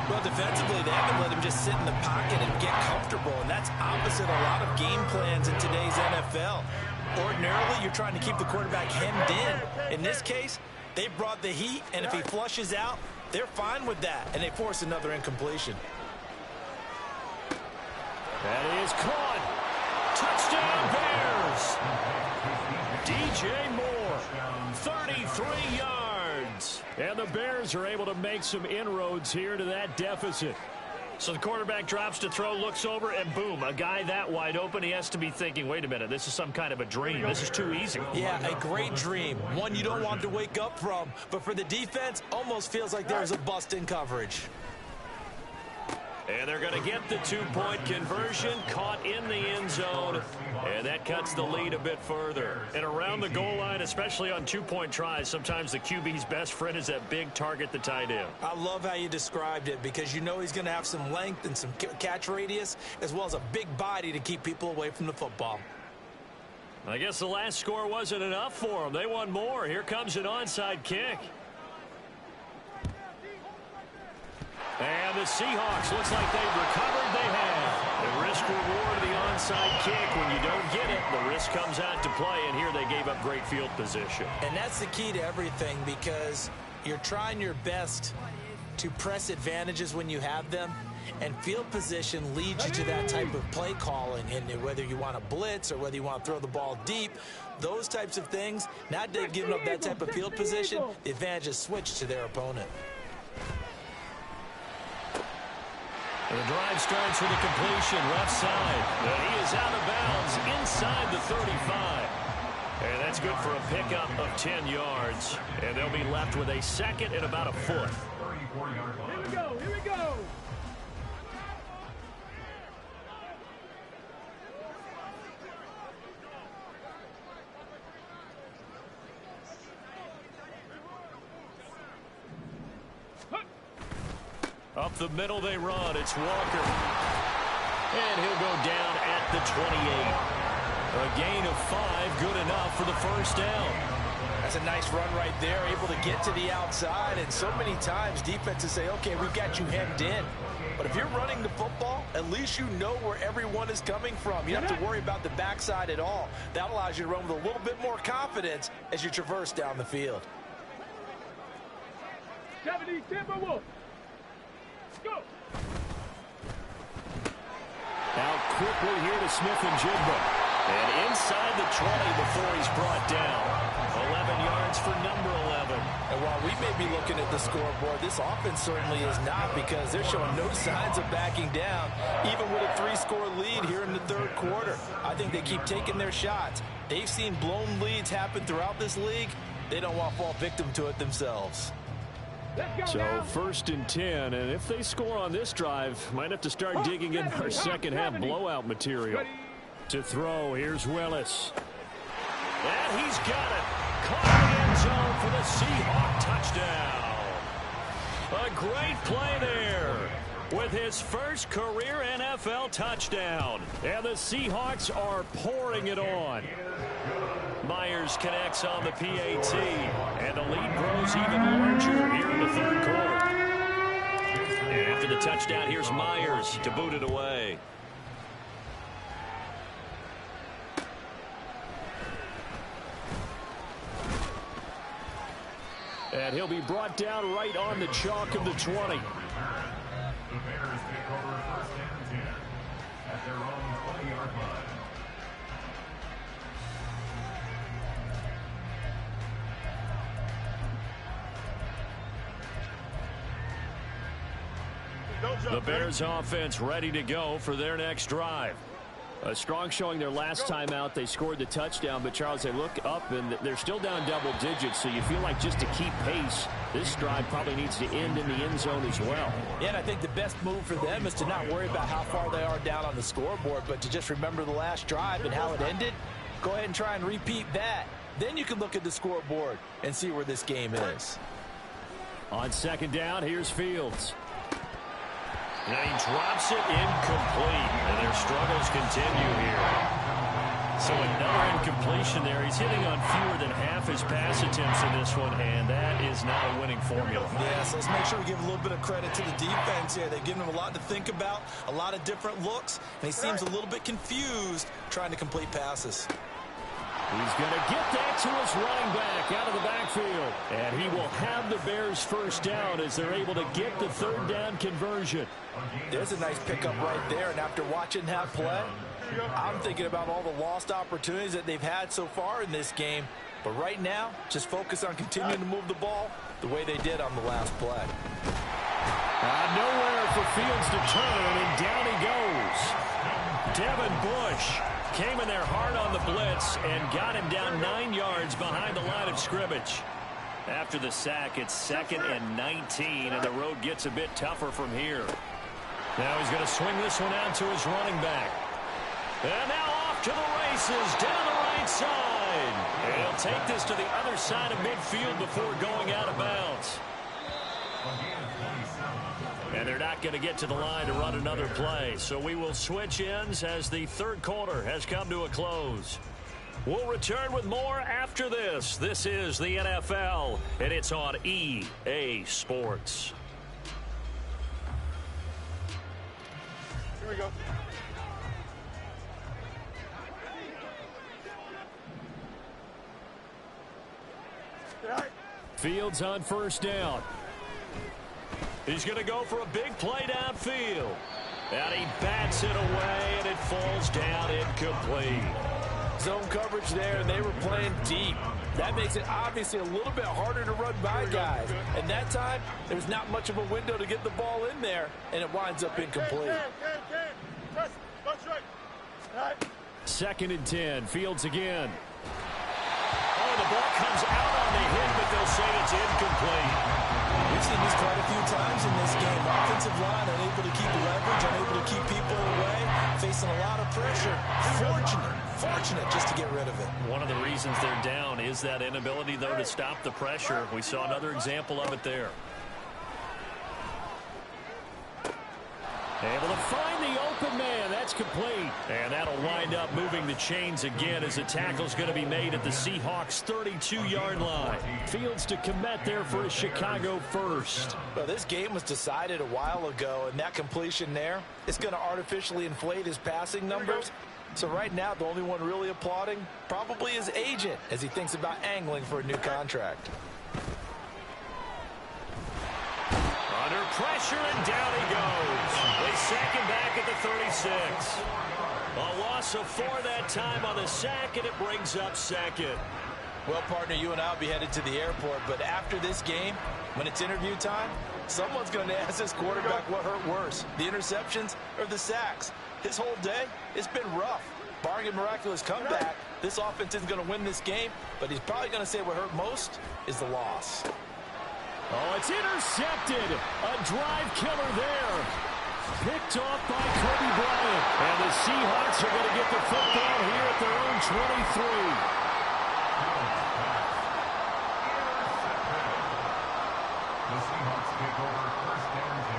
Well, defensively, they haven't let him just sit in the pocket and get comfortable, and that's opposite a lot of game plans in today's NFL. Ordinarily, you're trying to keep the quarterback hemmed in. In this case, they brought the heat, and if he flushes out, they're fine with that, and they force another incompletion. That is caught. Touchdown, Bears. DJ Moore, 33 yards. And the Bears are able to make some inroads here to that deficit. So the quarterback drops to throw, looks over, and boom, a guy that wide open, he has to be thinking, wait a minute, this is some kind of a dream. This is too easy. Yeah, a great dream. One you don't want to wake up from. But for the defense, almost feels like there's a bust in coverage. And they're going to get the 2-point conversion, caught in the end zone, and that cuts the lead a bit further. And around the goal line, especially on 2-point tries, sometimes the QB's best friend is that big target, the tight end. I love how you described it, because you know he's going to have some length and some catch radius, as well as a big body to keep people away from the football. I guess the last score wasn't enough for them. They want more. Here comes an onside kick. And the Seahawks, looks like they've recovered. They have. The risk-reward of the onside kick. When you don't get it, the risk comes out to play, and here they gave up great field position. And that's the key to everything, because you're trying your best to press advantages when you have them, and field position leads you to that type of play calling. And whether you want to blitz or whether you want to throw the ball deep, those types of things, now that they've given up that type of field position, the advantage is switched to their opponent. And the drive starts with a completion, left side. And he is out of bounds inside the 35. And that's good for a pickup of 10 yards. And they'll be left with a second and about a foot. 34-yard line. Here we go. Here we go. Up the middle they run. It's Walker. And he'll go down at the 28. A gain of 5, good enough for the first down. A That's a nice run right there, able to get to the outside. And so many times defenses say, okay, we've got you hemmed in. But if you're running the football, at least you know where everyone is coming from. You don't have to worry about the backside at all. That allows you to run with a little bit more confidence as you traverse down the field. 70, Timber Wolf. Go. Now quickly here to Smith-Njigba. And inside the 20 before he's brought down. 11 yards for number 11. And while we may be looking at the scoreboard, this offense certainly is not, because they're showing no signs of backing down, even with a 3-score lead here in the third quarter. I think they keep taking their shots. They've seen blown leads happen throughout this league. They don't want to fall victim to it themselves. So 1st and 10, and if they score on this drive, might have to start digging in our second half blowout material. To throw, here's Willis. And he's got it. Caught in the end zone for the Seahawks touchdown. A great play there with his first career NFL touchdown. And the Seahawks are pouring it on. Myers connects on the PAT, and the lead grows even larger here in the third quarter. And after the touchdown, here's Myers to boot it away. And he'll be brought down right on the chalk of the 20. The Bears take over 1st and 10 at their own 20-yard line. The Bears offense ready to go for their next drive. A strong showing their last time out. They scored the touchdown, but Charles, they look up and they're still down double digits, so you feel like just to keep pace, this drive probably needs to end in the end zone as well. Yeah, and I think the best move for them is to not worry about how far they are down on the scoreboard, but to just remember the last drive and how it ended. Go ahead and try and repeat that. Then you can look at the scoreboard and see where this game is. On 2nd down, here's Fields. And he drops it incomplete, and their struggles continue here. So another incompletion there. He's hitting on fewer than half his pass attempts in this one, and that is not a winning formula. Yeah, so let's make sure we give a little bit of credit to the defense here. They've given him a lot to think about, a lot of different looks, and he seems a little bit confused trying to complete passes. He's going to get that to his running back out of the backfield. And he will have the Bears first down as they're able to get the 3rd down conversion. There's a nice pickup right there, and after watching that play, I'm thinking about all the lost opportunities that they've had so far in this game. But right now, just focus on continuing to move the ball the way they did on the last play. Nowhere for Fields to turn, and down he goes. Devin Bush came in there hard on the blitz and got him down 9 yards behind the line of scrimmage. After the sack, it's 2nd and 19, and the road gets a bit tougher from here. Now he's going to swing this one out to his running back. And now off to the races down the right side. And he'll take this to the other side of midfield before going out of bounds. And they're not going to get to the line to run another play. So we will switch ends as the third quarter has come to a close. We'll return with more after this. This is the NFL, and it's on EA Sports. Here we go. Fields on 1st down. He's going to go for a big play downfield. And he bats it away, and it falls down incomplete. Zone coverage there, and they were playing deep. That makes it obviously a little bit harder to run by guys. And that time, there was not much of a window to get the ball in there, and it winds up incomplete. 2nd and 10. Fields again. Oh, the ball comes out on the hit, but they'll say it's incomplete. We've seen this quite a few times in this game. Offensive line unable to keep leverage, unable to keep people away, facing a lot of pressure. Fortunate just to get rid of it. One of the reasons they're down is that inability, though, to stop the pressure. We saw another example of it there. Able to find the open man. That's complete. And that'll wind up moving the chains again as the tackle's going to be made at the Seahawks' 32-yard line. Fields to commit there for a Chicago first. Well, this game was decided a while ago, and that completion there is going to artificially inflate his passing numbers. So right now, the only one really applauding probably his agent as he thinks about angling for a new contract. Under pressure, and down he goes. They sack him back at the 36. A loss of 4 that time on the sack, and it brings up second. Well, partner, you and I will be headed to the airport, but after this game, when it's interview time, someone's going to ask this quarterback what hurt worse, the interceptions or the sacks. His whole day, it's been rough. Barring a miraculous comeback, this offense isn't going to win this game, but he's probably going to say what hurt most is the loss. Oh, it's intercepted. A drive killer there. Picked off by Kobe Bryant. And the Seahawks are going to get the football here at their own 23. The Seahawks take over first and 10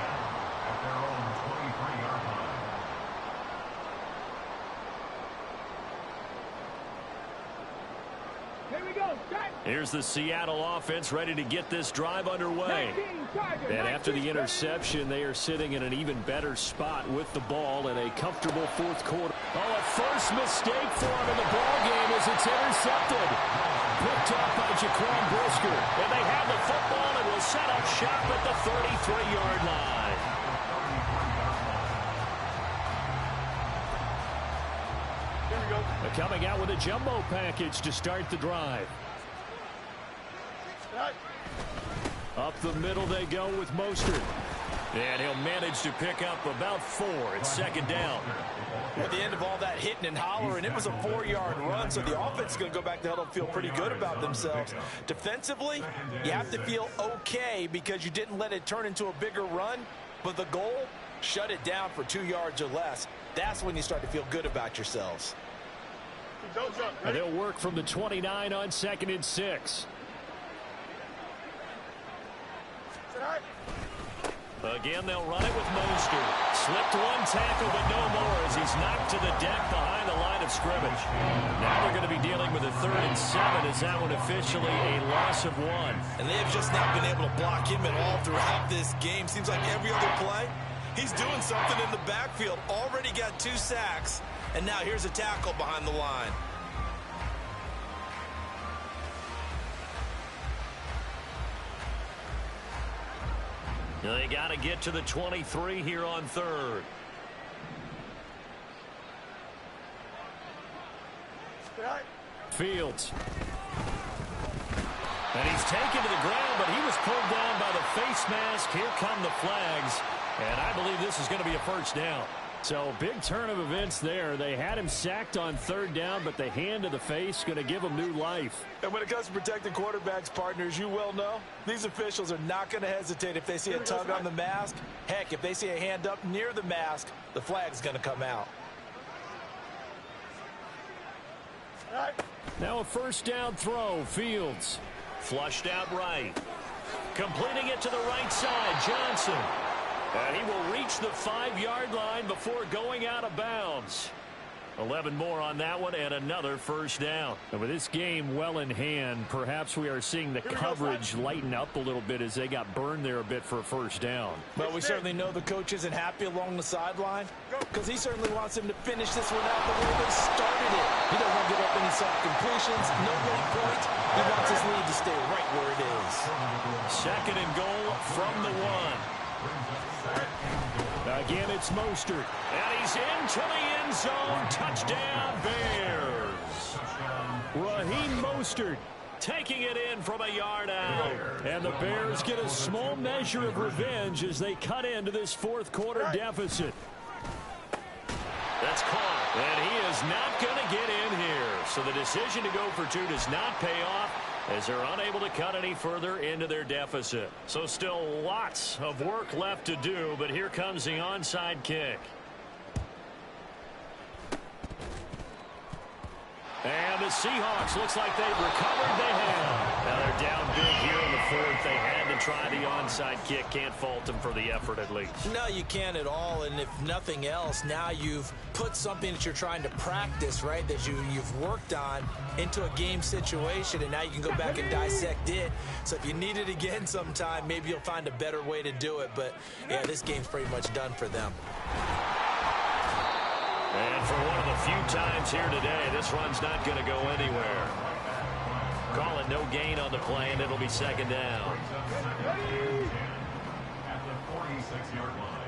at their own 23-yard line. Here we go. Here's the Seattle offense ready to get this drive underway. And after the interception, they are sitting in an even better spot with the ball in a comfortable fourth quarter. Oh, a first mistake for him in the ball game as it's intercepted. Picked off by Jaquan Brisker. And they have the football and will set up shop at the 33-yard line. Here we go. Coming out with a jumbo package to start the drive. Up the middle they go with Mostert. And he'll manage to pick up about 4. It's second down. At the end of all that hitting and hollering, it was a 4-yard run, so the offense is going to go back to huddle and feel pretty good about themselves. Defensively, you have to feel okay because you didn't let it turn into a bigger run, but the goal, shut it down for 2 yards or less. That's when you start to feel good about yourselves. And they'll work from the 29 on 2nd and 6. Again, they'll run it with Mostert. Slipped one tackle, but no more as he's knocked to the deck behind the line of scrimmage. Now they're going to be dealing with a 3rd and 7 as that one officially a loss of 1. And they have just not been able to block him at all throughout this game. Seems like every other play, he's doing something in the backfield. Already got 2 sacks, and now here's a tackle behind the line. They got to get to the 23 here on 3rd. Fields. And he's taken to the ground, but he was pulled down by the face mask. Here come the flags. And I believe this is going to be a first down. So big turn of events there. They had him sacked on 3rd down, but the hand to the face going to give him new life. And when it comes to protecting quarterbacks, partners, you well know, these officials are not going to hesitate if they see a tug on the mask. Heck, if they see a hand up near the mask, the flag's going to come out. Now a first down throw. Fields. Flushed out right. Completing it to the right side. Johnson. And he will reach the 5-yard line before going out of bounds. 11 more on that one and another first down. And with this game well in hand, perhaps we are seeing the coverage lighten up a little bit as they got burned there a bit for a first down. Well, we certainly know the coach isn't happy along the sideline because he certainly wants him to finish this one out the way they started it. He doesn't want to give up any soft completions, no late points. He wants his lead to stay right where it is. 2nd and goal from the 1. Again, it's Mostert. And he's into the end zone. Touchdown, Bears. Raheem Mostert taking it in from a yard out. And the Bears get a small measure of revenge as they cut into this 4th quarter deficit. That's caught. And he is not going to get in here. So the decision to go for 2 does not pay off as they're unable to cut any further into their deficit. So still lots of work left to do, but here comes the onside kick. And the Seahawks looks like they've recovered. They have. Now they're down big here in the 4th. They had to and try the onside kick. Can't fault him for the effort at least. No, you can't at all. And if nothing else, now you've put something that you're trying to practice, right, that you've worked on into a game situation, and now you can go back and dissect it. So if you need it again sometime, maybe you'll find a better way to do it. But, yeah, this game's pretty much done for them. And for one of the few times here today, this run's not going to go anywhere. Call it no gain on the play, and it'll be second down. At the 46-yard line.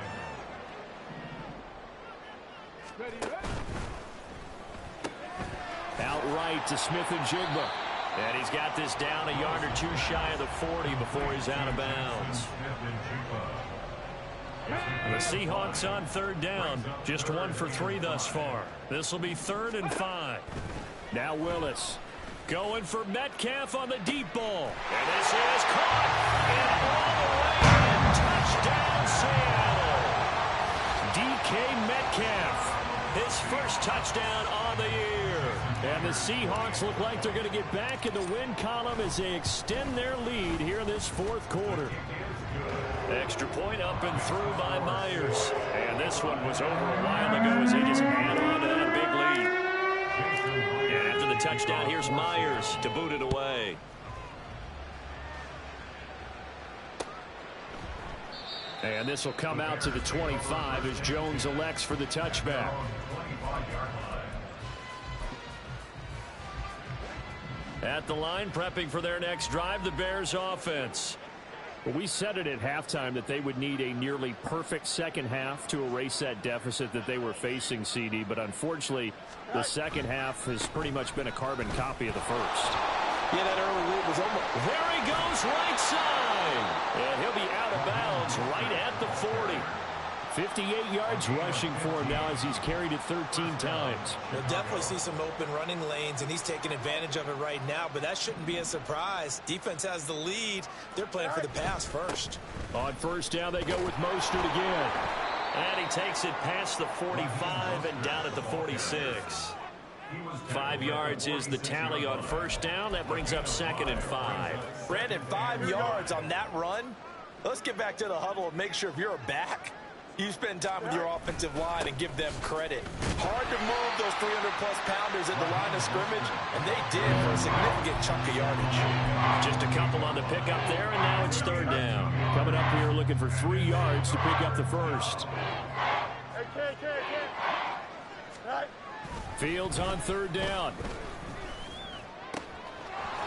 Outright to Smith and Jigba. And he's got this down a yard or two shy of the 40 before he's out of bounds. The Seahawks on third down. Just 1 for 3 thus far. This will be 3rd and 5. Now Willis. Going for Metcalf on the deep ball. And this is caught. And all the way. Touchdown, Seattle. DK Metcalf. His first touchdown on the year. And the Seahawks look like they're going to get back in the win column as they extend their lead here in this 4th quarter. Extra point up and through by Myers. And this one was over a while ago as they just add on to that big lead. And after the touchdown, here's Myers to boot it away. And this will come out to the 25 as Jones elects for the touchback. At the line, prepping for their next drive, the Bears offense. Well, we said it at halftime that they would need a nearly perfect second half to erase that deficit that they were facing, CD. But unfortunately, the second half has pretty much been a carbon copy of the first. Yeah, that early lead was almost... There he goes, right side. And he'll be out of bounds right at the 40. 58 yards rushing for him now as he's carried it 13 times. You'll definitely see some open running lanes, and he's taking advantage of it right now, but that shouldn't be a surprise. Defense has the lead. They're playing for the pass first. On first down, they go with Mostert again. And he takes it past the 45 and down at the 46. 5 yards is the tally on first down. That brings up 2nd and 5. Brandon, 5 yards on that run. Let's get back to the huddle and make sure if you're a back, you spend time with your offensive line and give them credit. Hard to move those 300-plus pounders at the line of scrimmage, and they did for a significant chunk of yardage. Just a couple on the pickup there, and now it's 3rd down. Coming up here looking for 3 yards to pick up the first. Fields on 3rd down.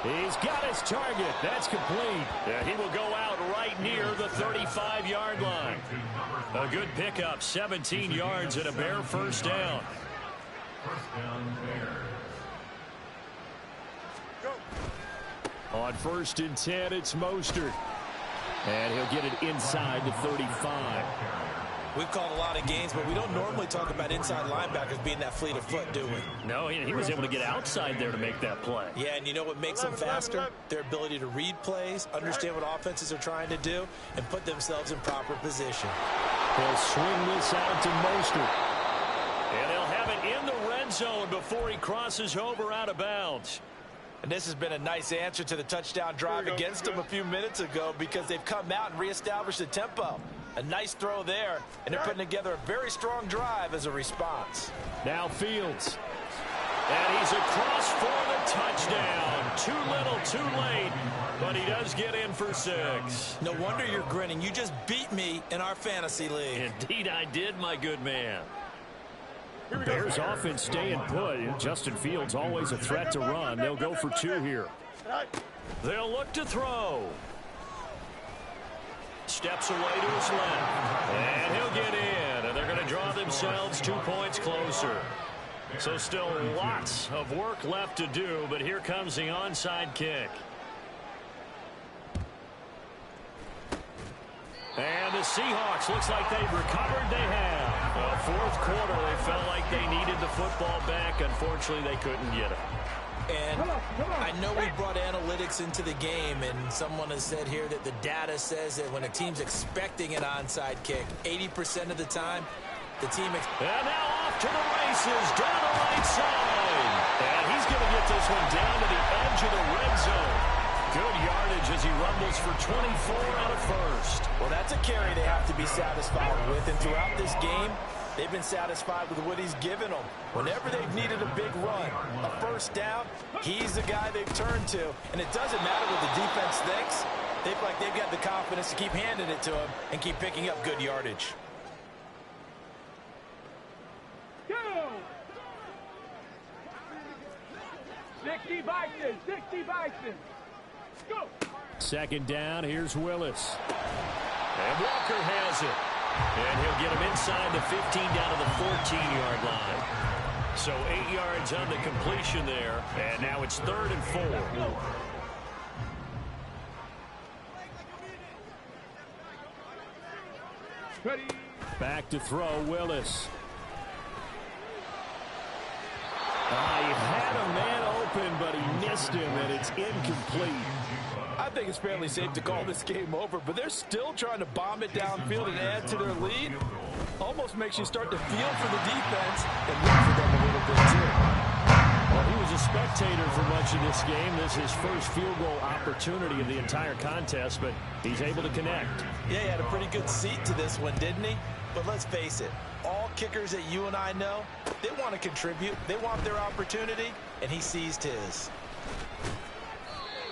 He's got his target. That's complete. Yeah, he will go out right near the 35-yard line. A good pickup, 17 yards and a Bear first down. On 1st and 10, it's Mostert. And he'll get it inside the 35. We've called a lot of games, but we don't normally talk about inside linebackers being that fleet of foot, do we? No, he was able to get outside there to make that play. Yeah, and you know what makes them faster? Their ability to read plays, understand what offenses are trying to do, and put themselves in proper position. They'll swing this out to Mostert. And they'll have it in the red zone before he crosses over out of bounds. And this has been a nice answer to the touchdown drive against them a few minutes ago because they've come out and reestablished the tempo. A nice throw there, and they're putting together a very strong drive as a response. Now Fields. And he's across for the touchdown. Too little, too late, but he does get in for 6. No wonder you're grinning. You just beat me in our fantasy league. Indeed I did, my good man. Bears offense staying put. Justin Fields always a threat to run. They'll go for 2 here. They'll look to throw. Steps away to his left. And he'll get in. And they're going to draw themselves 2 points closer. So still lots of work left to do, but here comes the onside kick. And the Seahawks, looks like they've recovered. They have. The 4th quarter, they felt like they needed the football back. Unfortunately, they couldn't get it. And I know we brought analytics into the game, and someone has said here that the data says that when a team's expecting an onside kick, 80% of the time, the team... And now off to the races, down the right side. And he's going to get this one down to the edge of the red zone. Good yardage as he rumbles for 24 out of first. Well, that's a carry they have to be satisfied with. And throughout this game, they've been satisfied with what he's given them. Whenever they've needed a big run, a first down, he's the guy they've turned to. And it doesn't matter what the defense thinks. They feel like they've got the confidence to keep handing it to him and keep picking up good yardage. Go! 60 Bison, 60 Bison. Go! Second down, here's Willis. And Walker has it. And he'll get him inside the 15 down to the 14-yard line. So 8 yards on the completion there. And now it's 3rd and 4. Ready. Back to throw, Willis. He had a man open, but he missed him, and it's incomplete. I think it's fairly safe to call this game over, but they're still trying to bomb it downfield and add to their lead. Almost makes you start to feel for the defense and root for them a little bit, too. Well, he was a spectator for much of this game. This is his first field goal opportunity of the entire contest, but he's able to connect. Yeah, he had a pretty good seat to this one, didn't he? But let's face it, all kickers that you and I know, they want to contribute. They want their opportunity, and he seized his.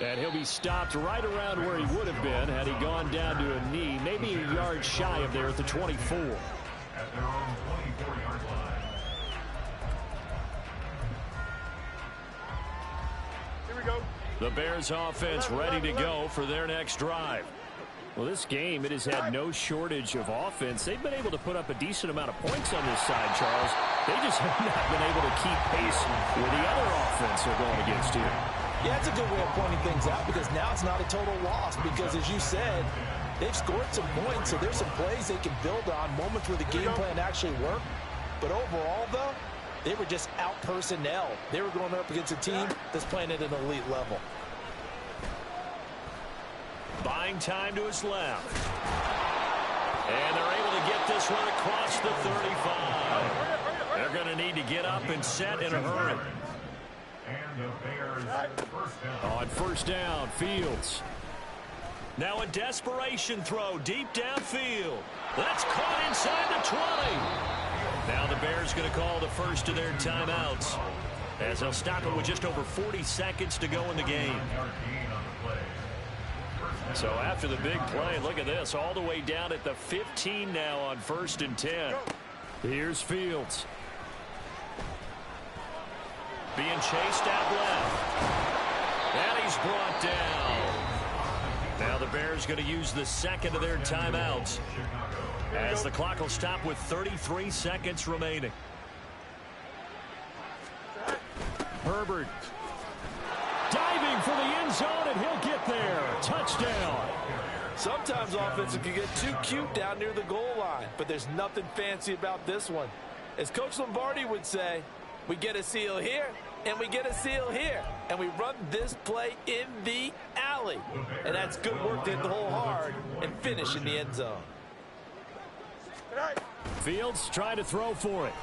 And he'll be stopped right around where he would have been had he gone down to a knee, maybe a yard shy of there at the 24. At their own 24-yard line. Here we go. The Bears offense ready to go for their next drive. Well, this game, it has had no shortage of offense. They've been able to put up a decent amount of points on this side, Charles. They just have not been able to keep pace with the other offense they're going against here. Yeah, it's a good way of pointing things out because now it's not a total loss because, as you said, they've scored some points, so there's some plays they can build on, moments where the game plan actually worked. But overall, though, they were just out-personnel. They were going up against a team that's playing at an elite level. Buying time to his left. And they're able to get this one across the 35. They're going to need to get up and set in a hurry. And the Bears first down. On first down, Fields. Now a desperation throw deep downfield. That's caught inside the 20. Now the Bears going to call the first of their timeouts as they'll stop it with just over 40 seconds to go in the game. So after the big play, look at this, all the way down at the 15 now on 1st and 10. Here's Fields. Being chased out left. And he's brought down. Now the Bears going to use the second of their timeouts as the clock will stop with 33 seconds remaining. Herbert. Diving for the end zone, and he'll get there. Touchdown. Sometimes offenses can get too cute down near the goal line, but there's nothing fancy about this one. As Coach Lombardi would say, we get a seal here, and we get a seal here, and we run this play in the alley. And that's good work to hit the hole hard and finish in the end zone. Fields trying to throw for it.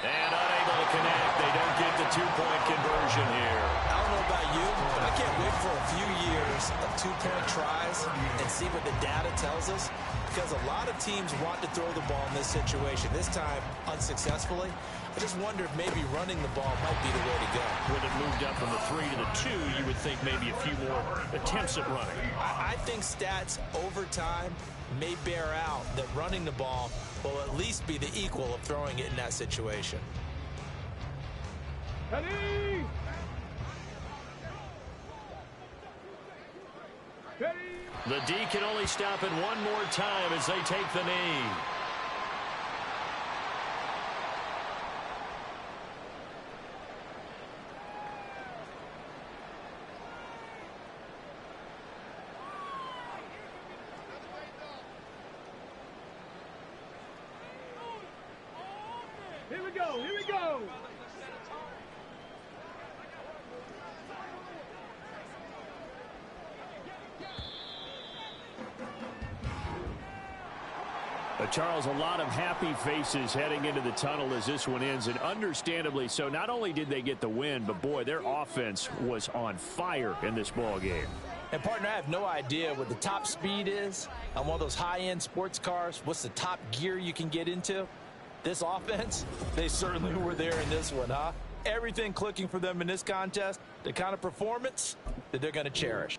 And unable to connect. They don't get the two-point conversion here. I don't know about you, but I can't wait for a few years of two-point tries and see what the data tells us, because a lot of teams want to throw the ball in this situation, this time unsuccessfully. I just wonder if maybe running the ball might be the way to go. With it moved up from the 3 to the 2, you would think maybe a few more attempts at running. I think stats over time may bear out that running the ball will at least be the equal of throwing it in that situation. Ready. Ready. The D can only stop it one more time as they take the knee. Here we go. Here we go. Charles, a lot of happy faces heading into the tunnel as this one ends, and understandably so. Not only did they get the win, but boy, their offense was on fire in this ball game. And partner, I have no idea what the top speed is on one of those high-end sports cars. What's the top gear you can get into? This offense, they certainly were there in this one, huh? Everything clicking for them in this contest, the kind of performance that they're going to cherish.